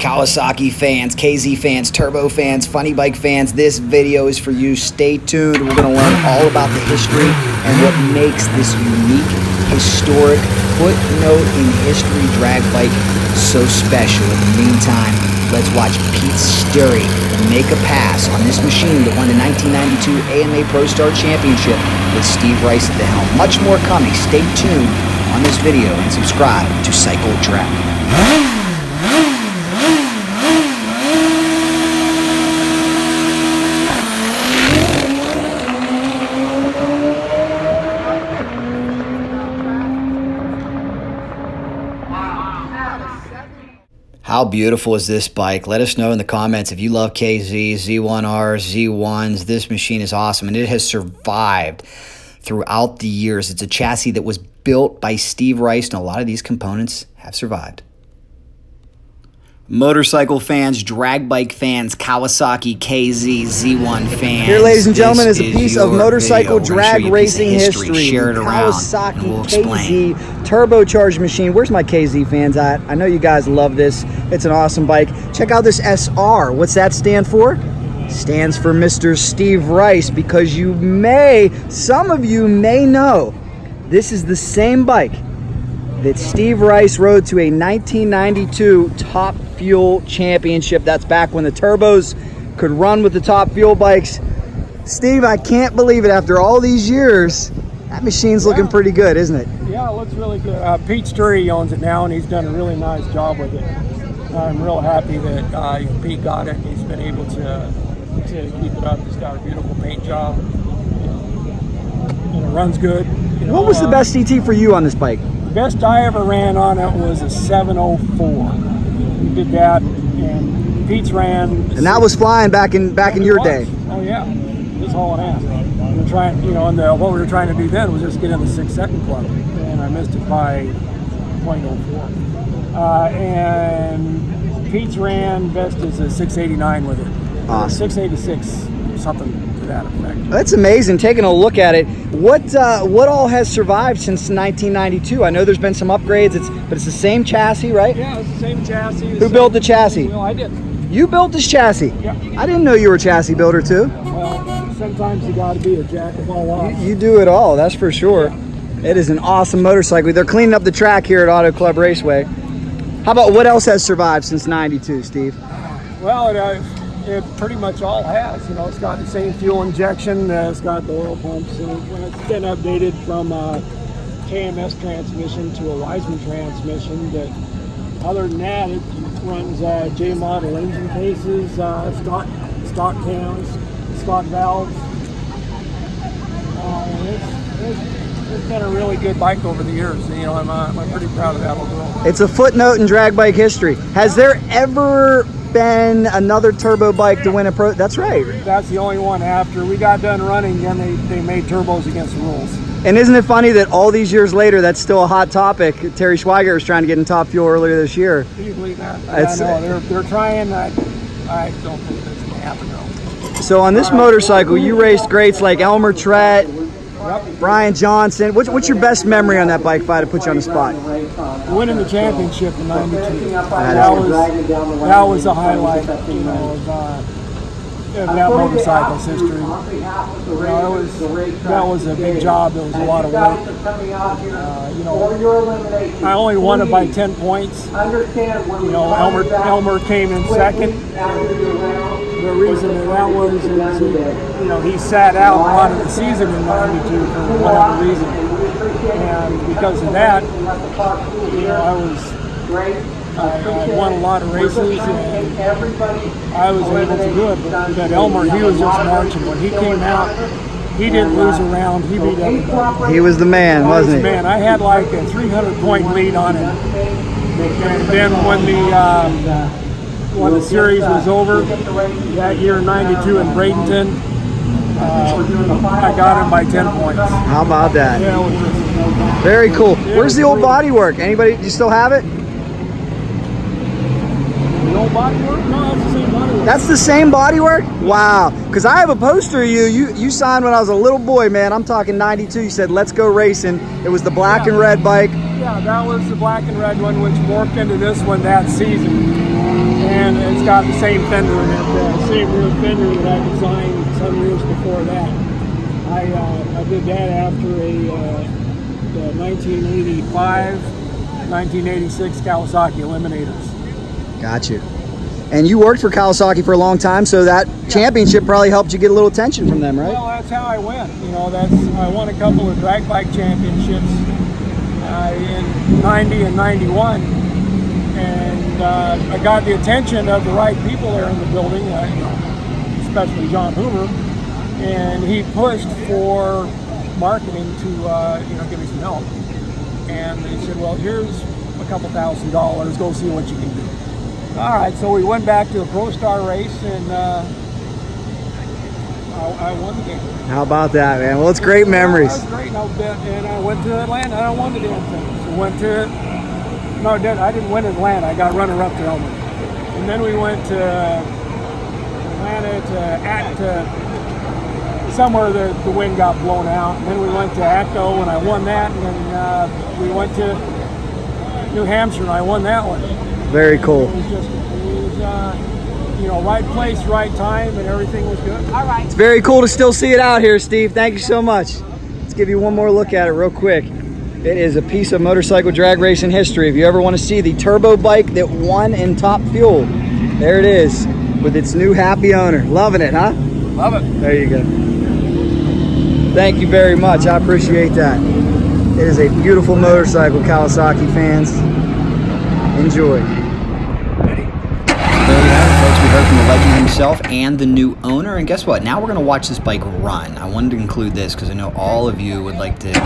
Kawasaki fans, KZ fans, turbo fans, funny bike fans, this video is for you. Stay tuned. We're going to learn all about the history and what makes this unique, historic, footnote in history drag bike so special. In the meantime, let's watch Pete Steuri make a pass on this machine that won the 1992 AMA Pro Star Championship with Steve Rice at the helm. Much more coming. Stay tuned on this video and subscribe to CycleDrag. How beautiful is this bike? Let us know in the comments if you love KZ, Z1Rs, Z1s. This machine is awesome, and it has survived throughout the years. It's a chassis that was built by Steve Rice, and a lot of these components have survived. Motorcycle fans, drag bike fans, Kawasaki KZ, Z1 fans. Here, ladies and gentlemen, is a piece of motorcycle drag racing history. Share it around. Kawasaki We'll KZ turbocharged machine. Where's my KZ fans at? I know you guys love this. It's an awesome bike. Check out this SR. What's that stand for? Stands for Mr. Steve Rice, because some of you may know, this is the same bike that Steve Rice rode to a 1992 Top Fuel Championship. That's back when the turbos could run with the Top Fuel bikes. Steve, I can't believe it. After all these years, that machine's looking pretty good, isn't it? Yeah, it looks really good. Pete Steuri owns it now, and he's done a really nice job with it. I'm real happy that Pete got it, and he's been able to keep it up. He's got a beautiful paint job. It runs good. What was the best CT for you on this bike? The best I ever ran on it was a 704. We did that, and Pete's ran. And that was flying back in your day. Oh yeah, it was hauling ass. We were trying, what we were trying to do then was just get in the 6-second club, and I missed it by 0.04. And Pete's ran best as a 689 with it. Awesome. 686, something to that effect. That's amazing. Taking a look at it, what all has survived since 1992? I know there's been some upgrades, but it's the same chassis, right? Yeah, it's the same chassis. Who built the chassis? Well, I did. You built this chassis? Yeah. I didn't know you were a chassis builder too. Well, sometimes you got to be a jack of all work. You do it all, that's for sure. Yeah. It is an awesome motorcycle. They're cleaning up the track here at Auto Club Raceway. How about what else has survived since '92, Steve? Well, it pretty much all has. It's got the same fuel injection. It's got the oil pumps. And it's been updated from KMS transmission to a Wiseman transmission. But other than that, it runs J model engine cases, stock cams, stock valves. It's been a really good bike over the years. I'm pretty proud of that overall. It's a footnote in drag bike history. Has there ever been another turbo bike to win a pro? That's right. That's the only one. After we got done running, then they made turbos against the rules. And isn't it funny that all these years later, that's still a hot topic? Terry Schweiger was trying to get in Top Fuel earlier this year. Can you believe that? Yeah, no, they're trying. I don't think that's going to happen though. So on this motorcycle, you raced greats like Elmer Trent, Brian Johnson. What's your best memory on that bike, if I had to put you on the spot? Winning the championship in '92. That was a highlight, of that motorcycle's history. That was a big job. It was a lot of work. I only won it by 10 points. Elmer came in second. The reason that was is he sat out a lot of the season in '92 for whatever reason, and because of that, I won a lot of races, and I was able to do it. But Elmer, he was just marching. When he came out, he didn't lose a round. He beat everybody. He was the man, wasn't he? Man, I had like a 300-point lead on him, and then when the series was over that year in '92 in Bradenton, I got him by 10 points. How about that? Yeah, it was just, very cool. Where's the old bodywork? Anybody? Do you still have it? The old bodywork? No, that's the same bodywork. That's the same bodywork? Wow. Because I have a poster of you. You signed when I was a little boy, man. I'm talking '92. You said, let's go racing. It was the black and red bike. Yeah, that was the black and red one, which morphed into this one that season. and it's got the same fender in it, the same rear fender that I designed some years before that. I did that after the 1985, 1986 Kawasaki Eliminators. Got you. And you worked for Kawasaki for a long time, so that championship probably helped you get a little attention from them, right? Well, that's how I went. You know, I won a couple of drag bike championships in 90 and 91, and I got the attention of the right people there in the building, especially John Hoover, and he pushed for marketing to give me some help. And he said, well, here's a couple $1,000, go see what you can do. All right, so we went back to a Pro Star race, and I won the game. How about that, man? Well, it's great memories. That was great, and I went to Atlanta, and I won the damn thing. So I didn't win Atlanta. I got runner-up to Elmer. And then we went to Atlanta to somewhere the wind got blown out. And then we went to Atco, and I won that. And then we went to New Hampshire, and I won that one. Very cool. It was right place, right time, and everything was good. All right. It's very cool to still see it out here, Steve. Thank you so much. Let's give you one more look at it real quick. It is a piece of motorcycle drag racing history. If you ever want to see the turbo bike that won in Top Fuel, there it is with its new happy owner. Loving it, huh? Love it. There you go. Thank you very much. I appreciate that. It is a beautiful motorcycle, Kawasaki fans. Enjoy. There we have it, folks. We heard from the legend himself and the new owner. And guess what? Now we're going to watch this bike run. I wanted to include this because I know all of you would like to. So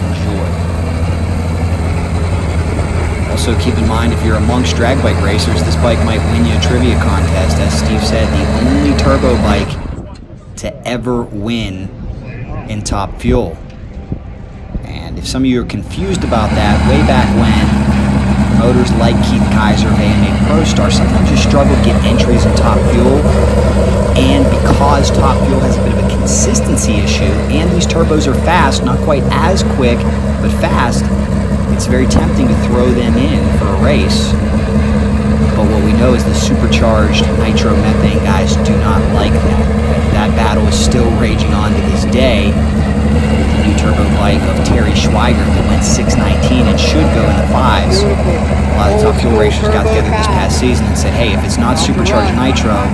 enjoy. Also, keep in mind, if you're amongst drag bike racers, this bike might win you a trivia contest. As Steve said, the only turbo bike to ever win in Top Fuel. And if some of you are confused about that, way back when, motors like Keith Kaiser of AMA Pro Star, sometimes you struggle to get entries in Top Fuel. And because Top Fuel has a bit of a consistency issue, and these turbos are fast, not quite as quick, but fast, it's very tempting to throw them in for a race. But what we know is the supercharged nitro methane guys do not like that. That battle is still raging on to this day. The new turbo bike of Terry Schweiger that went 619 and should go in the 5s. A lot of the Top Fuel racers got together this past season and said, hey, if it's not supercharged nitro,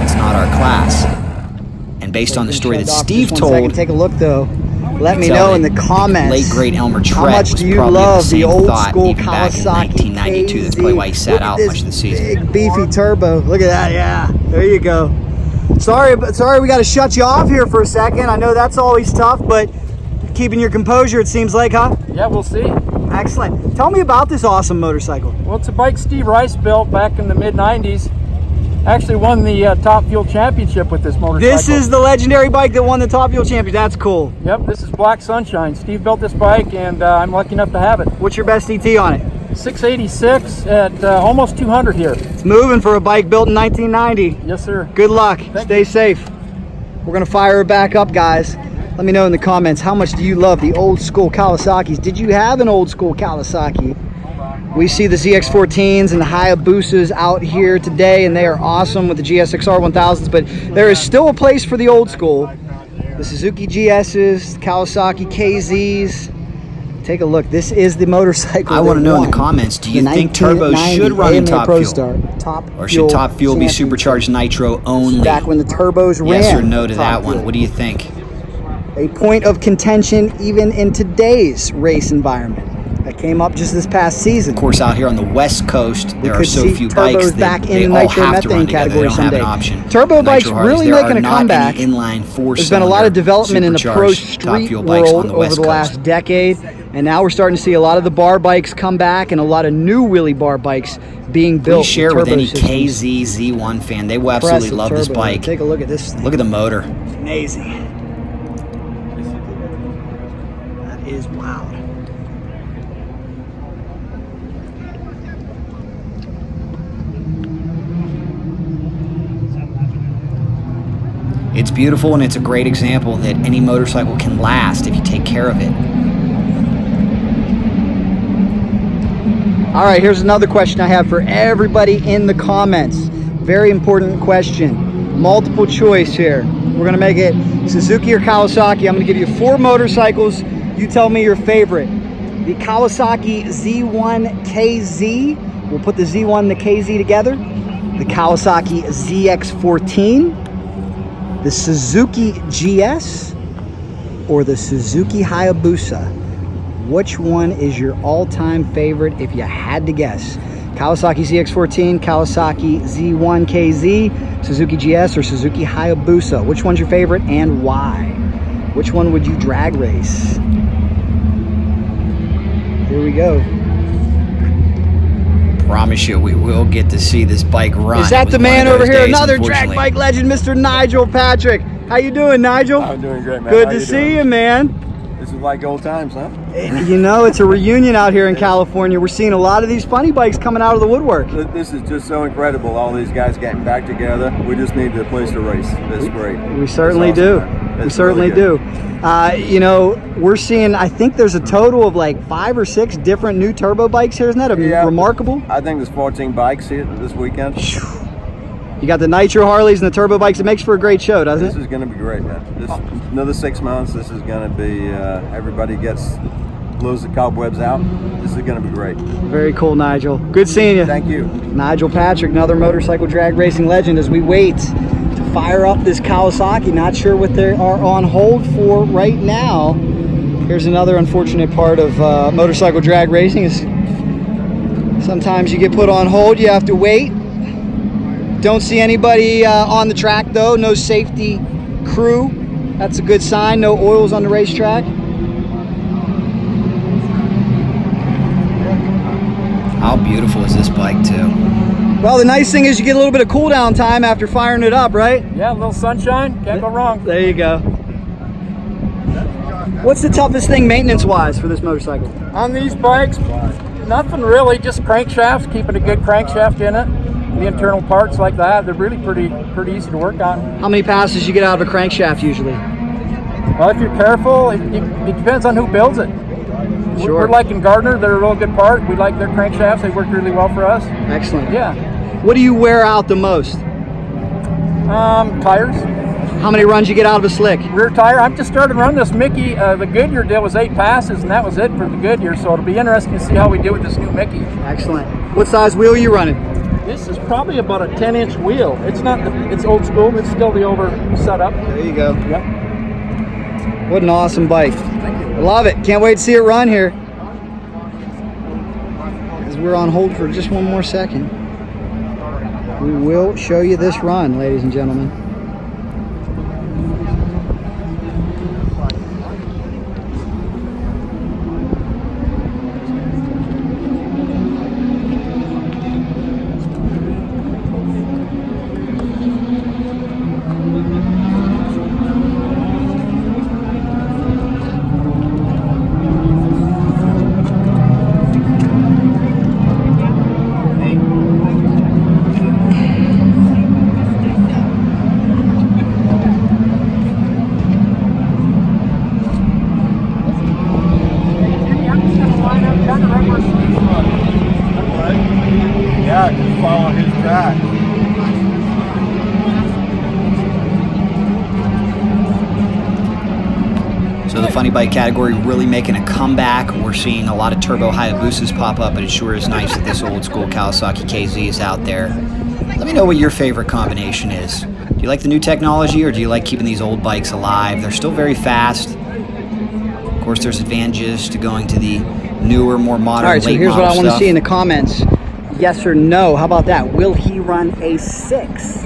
it's not our class. And based on the story that Steve told, take a look though. Let me know in the comments. Late great Elmer Trent how much was do you probably love the same the old thought school even back in Kawasaki 1992. That's probably why he sat out much of the season. Big beefy turbo. Look at that. Yeah, there you go. Sorry, we got to shut you off here for a second. I know that's always tough, but keeping your composure, it seems like, huh? Yeah, we'll see. Excellent. Tell me about this awesome motorcycle. Well, it's a bike Steve Rice built back in the mid-90s. Actually won the Top Fuel Championship with this motorcycle. This is the legendary bike that won the Top Fuel Championship. That's cool. Yep, this is Black Sunshine. Steve built this bike, and I'm lucky enough to have it. What's your best ET on it? 686 at almost 200 here. It's moving for a bike built in 1990. Yes, sir. Good luck. Stay safe. We're going to fire her back up, guys. Let me know in the comments, how much do you love the old school Kawasaki's? Did you have an old school Kawasaki? We see the ZX14s and the Hayabusas out here today, and they are awesome with the GSXR 1000s, but there is still a place for the old school. The Suzuki GS's, Kawasaki KZs. Take a look. This is the motorcycle. I want to know in the comments, do you think turbos should run in Top Fuel? Or should Top Fuel be supercharged nitro only? Back when the turbos ran. Yes or no to that one? What do you think? A point of contention even in today's race environment. That came up just this past season. Of course, out here on the West Coast, there are so few bikes that they in all nitro have to run methane together. They category don't have someday. an option. Turbo bikes really making a not comeback. Any inline There's been a lot of development in the pro street world over the last decade, and now we're starting to see a lot of the bar bikes come back and a lot of new wheelie bar bikes being built. Please share with any KZ Z1 fan. They will absolutely love this bike. Take a look at this thing. Look at the motor. Amazing. That is wild. It's beautiful, and it's a great example that any motorcycle can last if you take care of it. All right, here's another question I have for everybody in the comments. Very important question. Multiple choice here. We're gonna make it Suzuki or Kawasaki. I'm gonna give you 4 motorcycles. You tell me your favorite. The Kawasaki Z1 KZ. We'll put the Z1 and the KZ together. The Kawasaki ZX14. The Suzuki GS. Or the Suzuki Hayabusa. Which one is your all-time favorite if you had to guess? Kawasaki ZX14, Kawasaki Z1 KZ, Suzuki GS, or Suzuki Hayabusa? Which one's your favorite and why? Which one would you drag race? Here we go. Promise you, we will get to see this bike run. Is that the man over here? Another drag bike legend, Mr. Nigel Patrick. How you doing, Nigel? I'm doing great, man. Good to see you, man. This is like old times, huh? You know, it's a reunion out here in California. We're seeing a lot of these funny bikes coming out of the woodwork. This is just so incredible, all these guys getting back together. We just need a place to race. It's great. We certainly do. We certainly do. You know, we're seeing, I think there's a total of like 5 or 6 different new turbo bikes here. Isn't that remarkable? I think there's 14 bikes here this weekend. You got the nitro Harleys and the turbo bikes. It makes for a great show, doesn't it? This is going to be great, man. Another 6 months, this is going to be, everybody blows the cobwebs out. This is going to be great. Very cool, Nigel. Good seeing you. Thank you. Nigel Patrick, another motorcycle drag racing legend, as we wait to fire up this Kawasaki. Not sure what they are on hold for right now. Here's another unfortunate part of motorcycle drag racing is sometimes you get put on hold, you have to wait. Don't see anybody on the track though, no safety crew. That's a good sign, no oils on the racetrack. How beautiful is this bike too? Well, the nice thing is you get a little bit of cool down time after firing it up, right? Yeah, a little sunshine, can't go wrong. There you go. What's the toughest thing maintenance-wise for this motorcycle? On these bikes, nothing really, just crankshafts, keeping a good crankshaft in it. The internal parts like that, they're really pretty easy to work on. How many passes you get out of a crankshaft usually? Well, if you're careful, it depends on who builds it. Sure. We're like in Gardner, they're a real good part. We like their crankshafts, they work really well for us. Excellent. Yeah. What do you wear out the most? Tires. How many runs you get out of a slick? Rear tire. I'm just starting to run this Mickey. The Goodyear deal was 8 passes, and that was it for the Goodyear. So it'll be interesting to see how we do with this new Mickey. Excellent. What size wheel are you running? This is probably about a 10-inch wheel. It's not. It's old school. It's still the over setup. There you go. Yep. What an awesome bike. Thank you. I love it. Can't wait to see it run here. As we're on hold for just one more second, we will show you this run, ladies and gentlemen. Yeah, just follow his track. So the funny bike category really making a comeback. We're seeing a lot of turbo Hayabusas pop up, but it sure is nice that this old school Kawasaki KZ is out there. Let me know what your favorite combination is. Do you like the new technology, or do you like keeping these old bikes alive? They're still very fast. Of course, there's advantages to going to the newer, more modern, All right, so late here's what I model want to stuff. see in the comments. Yes or no? How about that? Will he run a 6?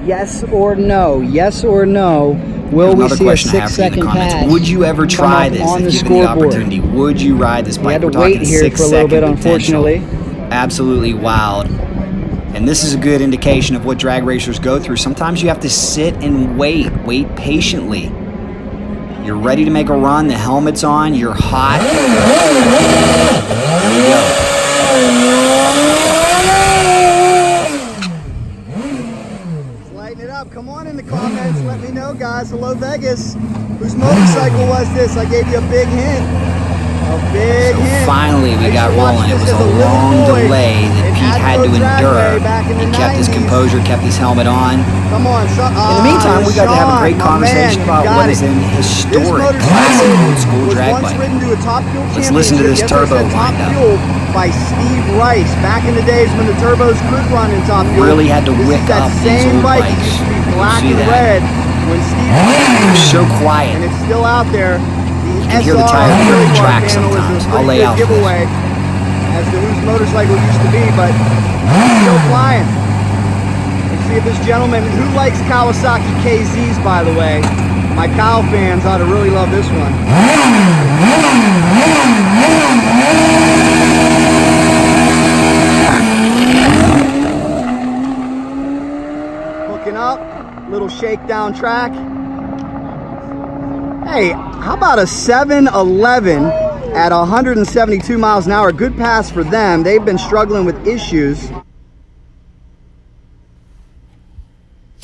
Yes or no? Yes or no? Will we Another see a question I have for you in the 6-second comments. pass? Would you ever try this on the if given the scoreboard? opportunity? Would you ride this bike? We had to We're wait talking here 6 for a little bit, second potential. unfortunately. Absolutely wild. And this is a good indication of what drag racers go through. Sometimes you have to sit and wait patiently. You're ready to make a run, the helmet's on, you're hot. Here we go. Lighten it up. Come on in the comments. Let me know, guys. Hello, Vegas. Whose motorcycle was this? I gave you a big hint. big hint. Finally, we got rolling. It was a long delay that Pete had to endure. He kept his composure, kept his helmet on. Come on, son. In the meantime, we got to have a great conversation about what is an historic, classic old school drag bike. Let's listen to this turbo windup. By Steve Rice back in the days when the turbos could run in top fuel. Really had to wick up these old bike bikes. used to be black See and that? red when Steve They're so quiet. and it's still out there. You can hear the tire hit the track sometimes. I'll lay out for this. Giveaway as to whose motorcycle used to be, but it's still flying. Let's see if this gentleman who likes Kawasaki KZs, by the way. My Kyle fans ought to really love this one. Hooking up, little shakedown track. Hey, how about a 711 at 172 miles an hour? Good pass for them. They've been struggling with issues.